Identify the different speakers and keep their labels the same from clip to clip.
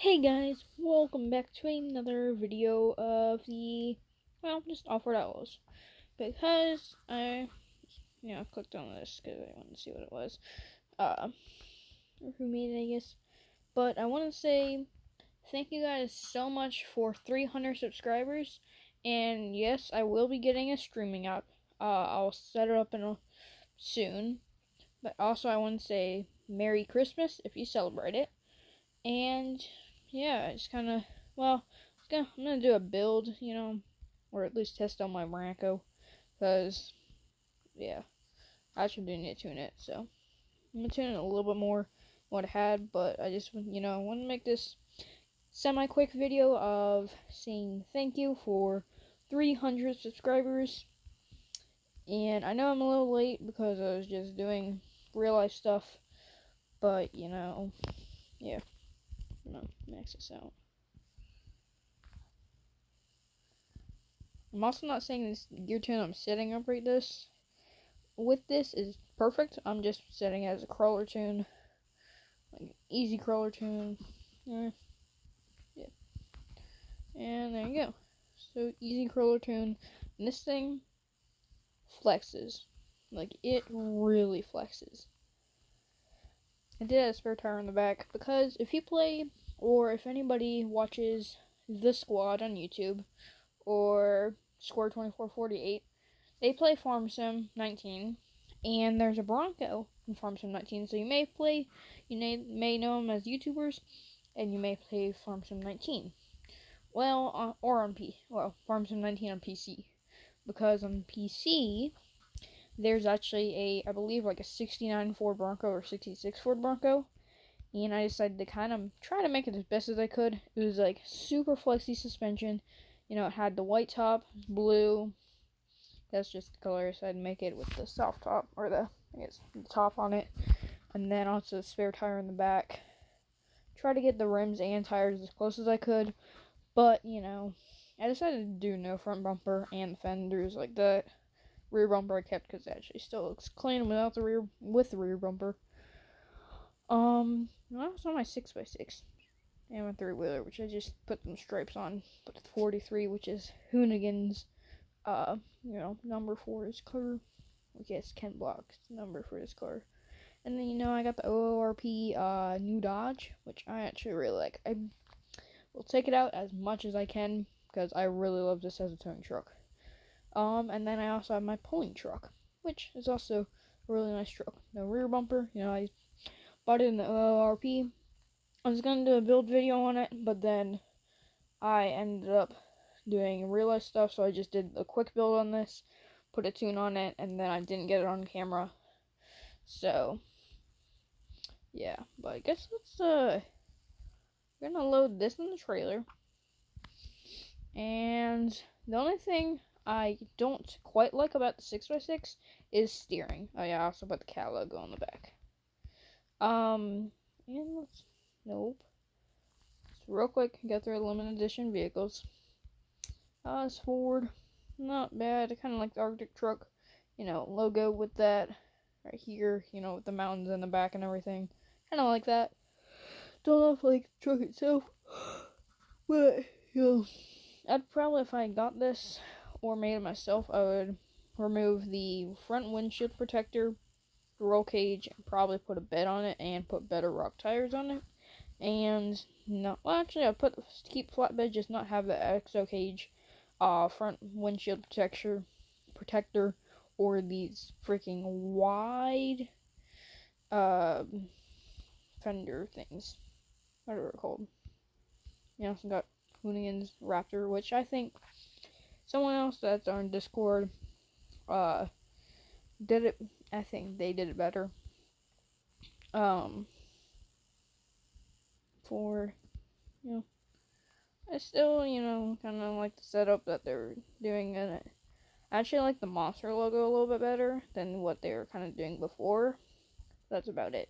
Speaker 1: Hey guys, welcome back to another video of just Offroad Outlaws. Because I clicked on this because I wanted to see what it was. Or who made it, I guess. But I want to say thank you guys so much for 300 subscribers. And yes, I will be getting a streaming app. I'll set it up soon. But also I want to say Merry Christmas if you celebrate it. And yeah, it's kind of, I'm going to do a build, or at least test out my Branco, because, yeah, I actually do need to tune it, so I'm going to tune it a little bit more than what I had, but I just, want to make this semi-quick video of saying thank you for 300 subscribers, and I know I'm a little late because I was just doing real-life stuff, but, yeah, max this out. I'm also not saying this gear tune I'm setting up with this is perfect. I'm just setting it as a crawler tune, like easy crawler tune. Yeah. And there you go. So easy crawler tune. And this thing flexes. Like it really flexes. I did have a spare tire in the back because if you play, or if anybody watches The Squad on YouTube, or Score 2448, they play Farm Sim 19, and there's a Bronco in Farm Sim 19, so you may know them as YouTubers, and you may play Farm Sim 19. Well, Farm Sim 19 on PC, because on PC, there's actually I believe like a 69 Ford Bronco or 66 Ford Bronco, and I decided to kind of try to make it as best as I could. It was like super flexy suspension, it had the white top, blue. That's just the color, so I'd make it with the soft top, or the top on it, and then also the spare tire in the back. Try to get the rims and tires as close as I could, but, I decided to do no front bumper and the fenders like that. Rear bumper I kept because it actually still looks clean with the rear bumper. That was on my 6x6 and my 3-wheeler, which I just put some stripes on, but the 43, which is Hoonigan's, number for his car. I guess Ken Block's number for his car. And then, I got the OORP, new Dodge, which I actually really like. I will take it out as much as I can, because I really love this as a towing truck. And then I also have my pulling truck, which is also a really nice truck. No rear bumper, I bought it in the OORP. I was gonna do a build video on it, but then I ended up doing real life stuff, so I just did a quick build on this, put a tune on it, and then I didn't get it on camera. So yeah, but I guess we're gonna load this in the trailer. And the only thing I don't quite like about the 6x6 is steering. Oh yeah, I also put the cat logo on the back. Nope. Real quick, get through limited edition vehicles. It's Ford. Not bad. I kind of like the Arctic truck, logo with that right here, with the mountains in the back and everything. Kind of like that. Don't know if I like the truck itself, but, I'd probably, if I got this or made it myself, I would remove the front windshield protector, the roll cage, and probably put a bed on it and put better rock tires on it. And actually, I'd keep flatbed, just not have the exo cage, front windshield protector, or these freaking wide, fender things, whatever they're called. So got Hoonigan's Raptor, which I think someone else that's on Discord, did it. I think they did it better. I still, kind of like the setup that they're doing in it. I actually like the monster logo a little bit better than what they were kind of doing before. That's about it.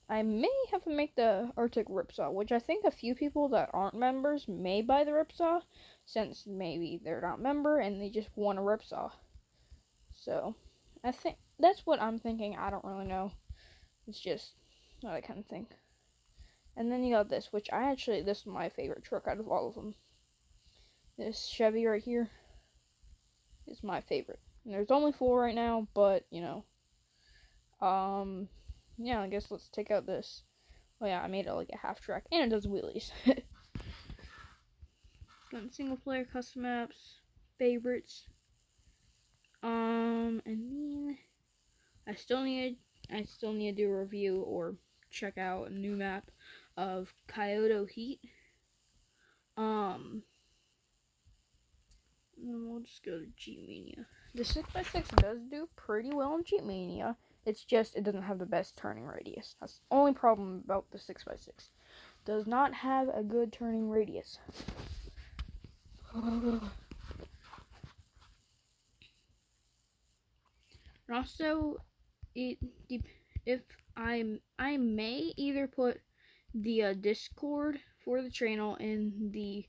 Speaker 1: I may have to make the Arctic Ripsaw, which I think a few people that aren't members may buy the Ripsaw, since maybe they're not member and they just want a Ripsaw. So, I think that's what I'm thinking. I don't really know. It's just what I kind of think. And then you got this, which this is my favorite truck out of all of them. This Chevy right here is my favorite. And there's only 4 right now, but, yeah, I guess let's take out this. Oh yeah, I made it like a half track, and it does wheelies. Got single player, custom maps, favorites. And then I still need to do a review or check out a new map of Kyoto Heat. And we'll just go to Jeep Mania. The 6x6 does do pretty well in Jeep Mania. It's just it doesn't have the best turning radius. That's the only problem about the 6x6. Does not have a good turning radius. And also, if I may either put the Discord for the channel in the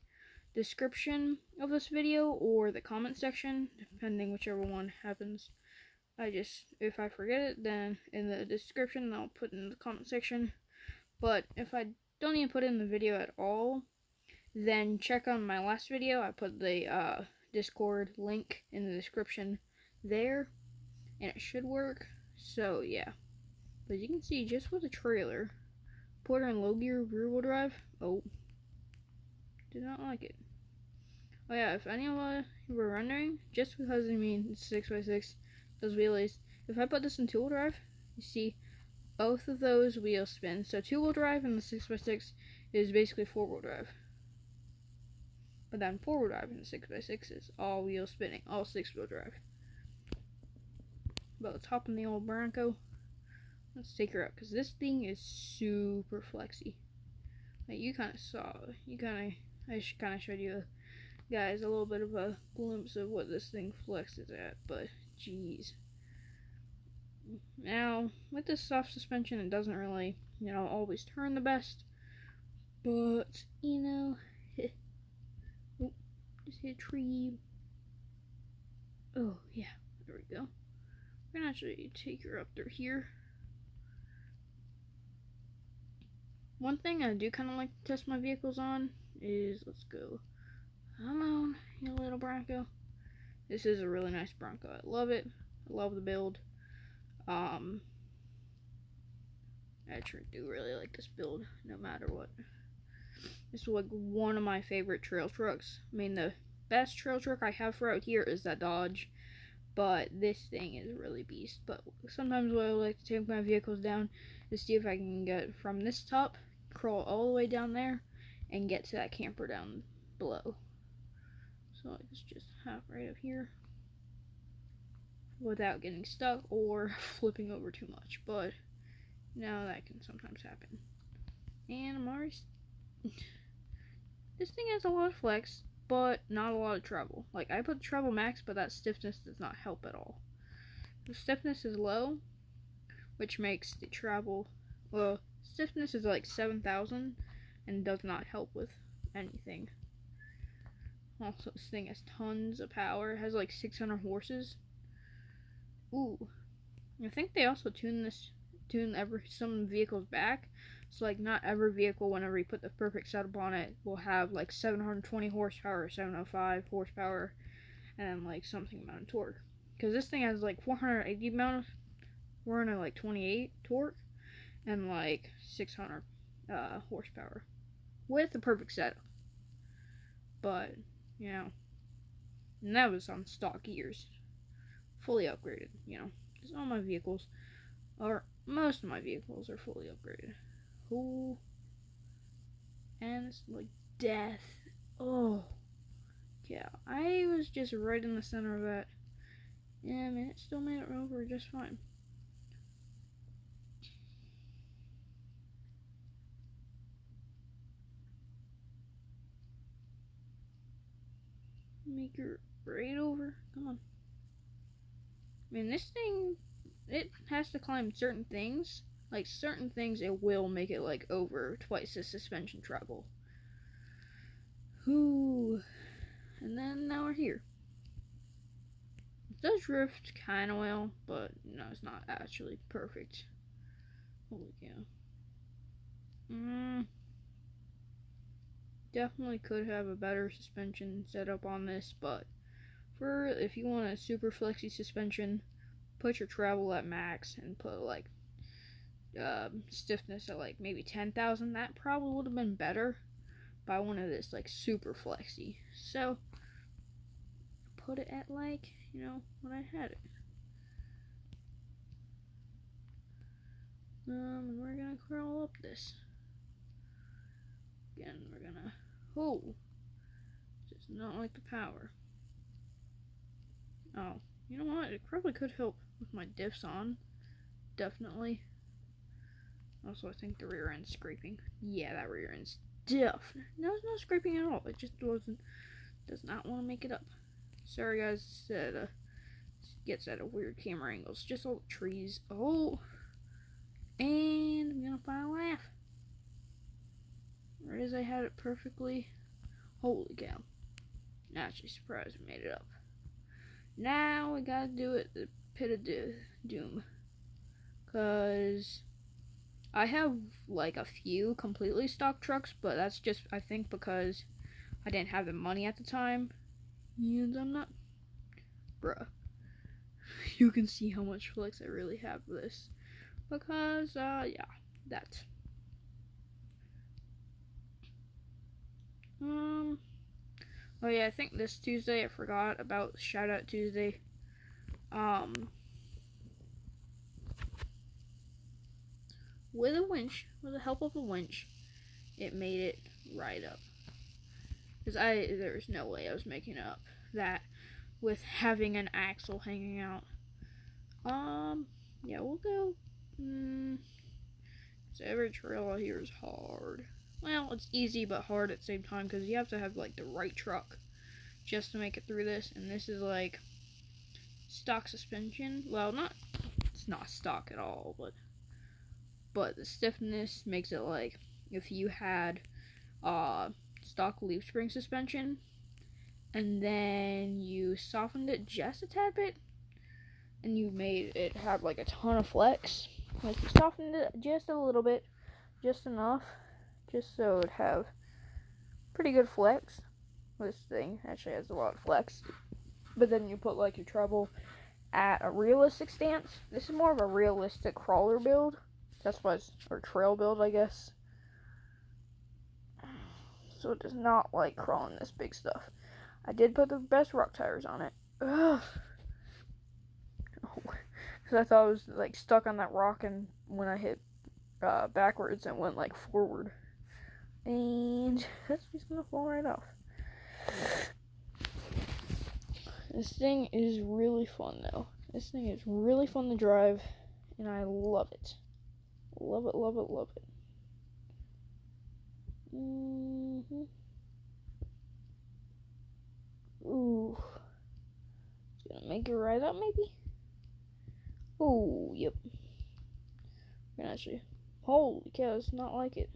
Speaker 1: description of this video or the comment section, depending whichever one happens. If I forget it, then in the description I'll put in the comment section. But if I don't even put it in the video at all, then check on my last video. I put the Discord link in the description there, and it should work. So yeah, but you can see just with the trailer, put her in low gear rear wheel drive. Oh, did not like it. Oh yeah, if any of you were wondering, just because it's 6x6, those wheelies, if I put this in 2-wheel drive, you see both of those wheels spin. So 2-wheel drive in the 6x6 is basically 4-wheel drive. But then 4-wheel drive in the 6x6 is all wheels spinning, all 6-wheel drive. But let's hop in the old Bronco. Let's take her up, because this thing is super flexy. Like, I just kind of showed you guys a little bit of a glimpse of what this thing flexes at, but jeez. Now, with this soft suspension, it doesn't really, always turn the best, but, oh, just hit a tree. Oh, yeah, there we go. We're gonna actually take her up through here. One thing I do kind of like to test my vehicles on is, let's go. Come on, you little Bronco. This is a really nice Bronco. I love it. I love the build. I actually do really like this build, no matter what. This is like one of my favorite trail trucks. I mean, the best trail truck I have for out here is that Dodge, but this thing is really beast. But sometimes what I like to take my vehicles down is see if I can get from this top, crawl all the way down there, and get to that camper down below. So let's just hop right up here without getting stuck or flipping over too much, but that can sometimes happen. And I'm already this thing has a lot of flex, but not a lot of treble. Like, I put treble max, but that stiffness does not help at all. The stiffness is low, which makes the treble, well, stiffness is like 7,000 and does not help with anything. Also, this thing has tons of power. It has like 600 horses. Ooh. I think they also tune some vehicles back. So, like, not every vehicle, whenever you put the perfect setup on it, will have like 720 horsepower, 705 horsepower, and like something amount of torque. Because this thing has like 428 torque, and like 600 horsepower with the perfect setup. But, and that was on stock gears, fully upgraded, because all my vehicles most of my vehicles are fully upgraded. Ooh. And it's like death. Oh. Yeah, I was just right in the center of that. Yeah, it still made it over just fine. Make her right over. Come on. This thing, it has to climb certain things. Like, certain things, it will make it, like, over twice the suspension treble. Whoo. And then, now we're here. It does drift kind of well, but, it's not actually perfect. Holy cow. definitely could have a better suspension setup on this, but for if you want a super flexy suspension, put your travel at max and put like stiffness at like maybe 10,000. That probably would have been better. But I wanted this like super flexy, so put it at like, when I had it. And we're gonna crawl up this. Again, we're gonna, just not like the power. Oh, you know what? It probably could help with my diffs on. Definitely. Also, I think the rear end's scraping. Yeah, that rear end's diff. No, it's not scraping at all. It just does not want to make it up. Sorry guys, it gets at a weird camera angles. Just all the trees. Oh, and I'm gonna find a laugh. Right as I had it perfectly. Holy cow. Actually surprised we made it up. Now we gotta do it the pit of doom. Cause I have like a few completely stock trucks, but that's just, I think, because I didn't have the money at the time. And I'm not, bruh. You can see how much flex I really have for this. Because, yeah, that. Oh yeah, I think this Tuesday, I forgot about Shout Out Tuesday. With a winch, with the help of a winch, it made it right up. Because there's no way I was making up that with having an axle hanging out. Yeah, we'll go, so every trail out here is hard. Well, it's easy but hard at the same time, because you have to have, like, the right truck just to make it through this, and this is, like, stock suspension. Well, it's not stock at all, but the stiffness makes it like if you had stock leaf spring suspension and then you softened it just a tad bit and you made it have like a ton of flex. Like you softened it just a little bit, just enough, just so it'd have pretty good flex. This thing actually has a lot of flex. But then you put like your treble at a realistic stance. This is more of a realistic crawler build. That's why or trail build, I guess. So it does not like crawling this big stuff. I did put the best rock tires on it. Ugh. Because I thought I was like stuck on that rock, and when I hit backwards, it went like forward. And that's just gonna fall right off. This thing is really fun though. This thing is really fun to drive, and I love it. Love it, love it, love it. Ooh. It's gonna make it right up, maybe? Ooh, yep. We're gonna actually. Holy cow, it's not like it.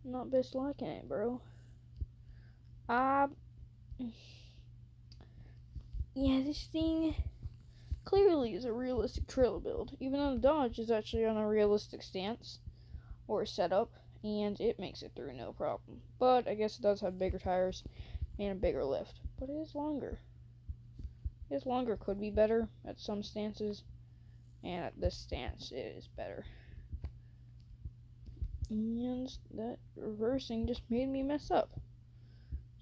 Speaker 1: Not best liking it, bro. Yeah, this thing clearly is a realistic trail build, even though the Dodge is actually on a realistic stance or setup, and it makes it through no problem. But I guess it does have bigger tires and a bigger lift, but it is longer. This longer could be better at some stances, and at this stance it is better. And that reversing just made me mess up.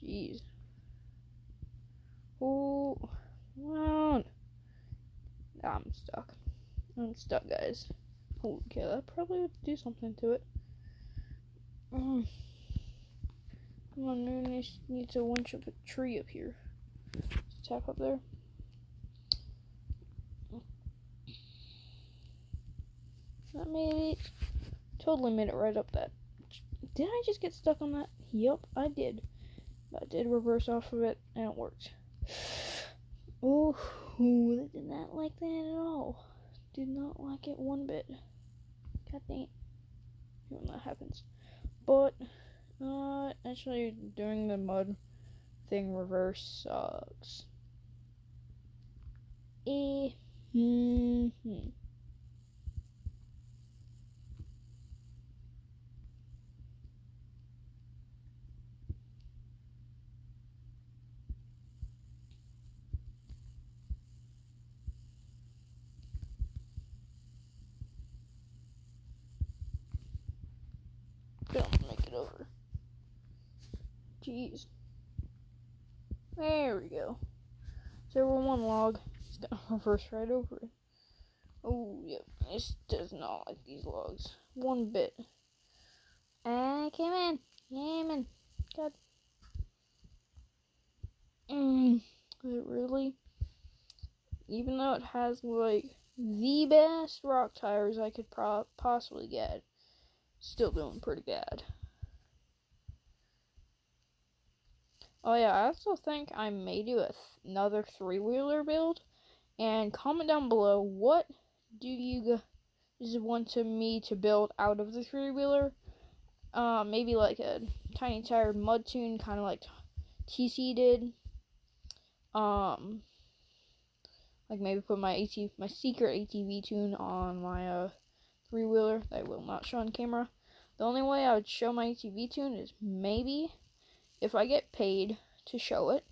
Speaker 1: Jeez. Oh, come on. I'm stuck. I'm stuck, guys. Holy cow, that probably would do something to it. Come on, Noon needs to winch up a tree up here. Just tap up there. That made it. Totally made it right up that. Did I just get stuck on that? Yup, I did. But I did reverse off of it, and it worked. Oh, I did not like that at all. Did not like it one bit. God dang. When that happens. But, actually, doing the mud thing reverse sucks. Jeez. There we go. So we're one log. It's gonna reverse right over it. Oh, yep. This does not like these logs. One bit. Come in. Come in. God. Really? Even though it has, like, the best rock tires I could possibly get, still doing pretty bad. Oh yeah, I also think I may do another three-wheeler build. And comment down below, what do you guys want me to build out of the three-wheeler? Maybe like a tiny tire mud tune, kind of like TC did. Like maybe put my secret ATV tune on my three-wheeler that I will not show on camera. The only way I would show my ATV tune is maybe if I get paid to show it,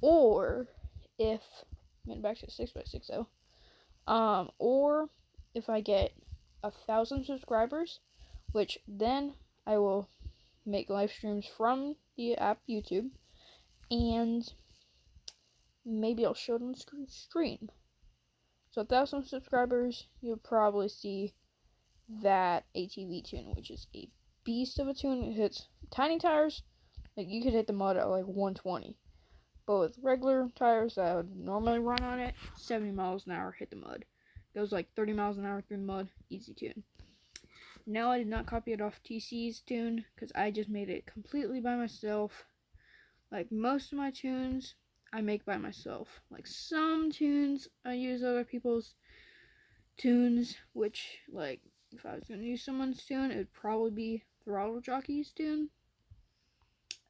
Speaker 1: or if back to 6x6 though. Or if I get 1,000 subscribers, which then I will make live streams from the app YouTube, and maybe I'll show it on stream. So 1,000 subscribers, you'll probably see that ATV tune, which is a beast of a tune. It hits tiny tires, like you could hit the mud at like 120. But with regular tires that would normally run on it, 70 miles an hour hit the mud. Goes like 30 miles an hour through the mud, easy tune. No, I did not copy it off TC's tune, because I just made it completely by myself. Like most of my tunes, I make by myself. Like some tunes, I use other people's tunes, which, like, if I was going to use someone's tune, it would probably be Throttle Jockey's tune.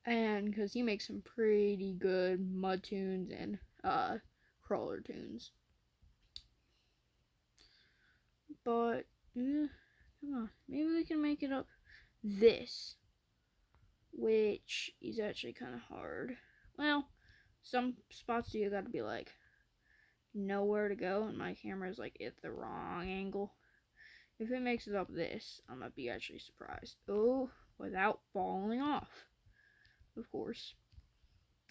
Speaker 1: And because he makes some pretty good mud tunes and crawler tunes. But come on, maybe we can make it up this, which is actually kind of hard. Well, some spots you gotta be like nowhere to go, and my camera's like at the wrong angle. If it makes it up this, I'm gonna be actually surprised. Oh, without falling off. Of course.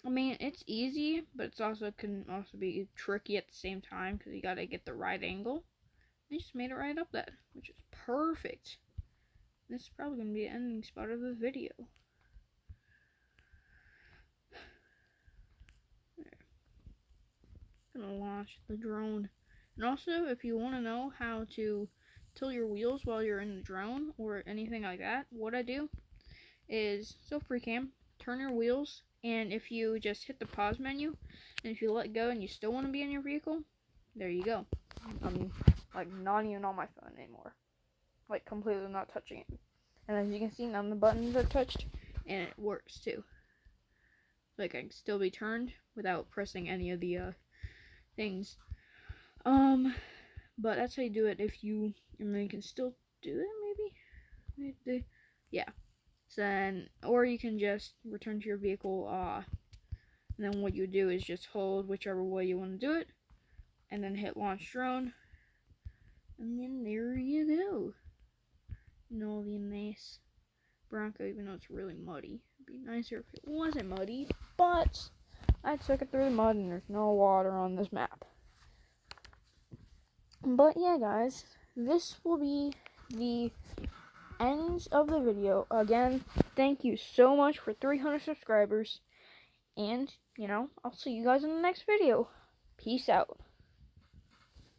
Speaker 1: I mean, it's easy, but can also be tricky at the same time because you gotta get the right angle. I just made it right up that, which is perfect. This is probably gonna be the ending spot of the video. There. Gonna launch the drone. And also, if you want to know how to tilt your wheels while you're in the drone or anything like that, what I do is free cam. Turn your wheels, and if you just hit the pause menu, and if you let go and you still want to be in your vehicle, there you go. I'm like not even on my phone anymore, like completely not touching it. And as you can see, none of the buttons are touched, and it works too. Like I can still be turned without pressing any of the things. But that's how you do it. And then you can still do it maybe. Yeah. So then, or you can just return to your vehicle, and then what you do is just hold whichever way you want to do it, and then hit launch drone, and then there you go. No, the nice Bronco, even though it's really muddy. It'd be nicer if it wasn't muddy, but I took it through the mud, and there's no water on this map. But yeah, guys, this will be the ends of the video. Again, thank you so much for 300 subscribers, and I'll see you guys in the next video. Peace out.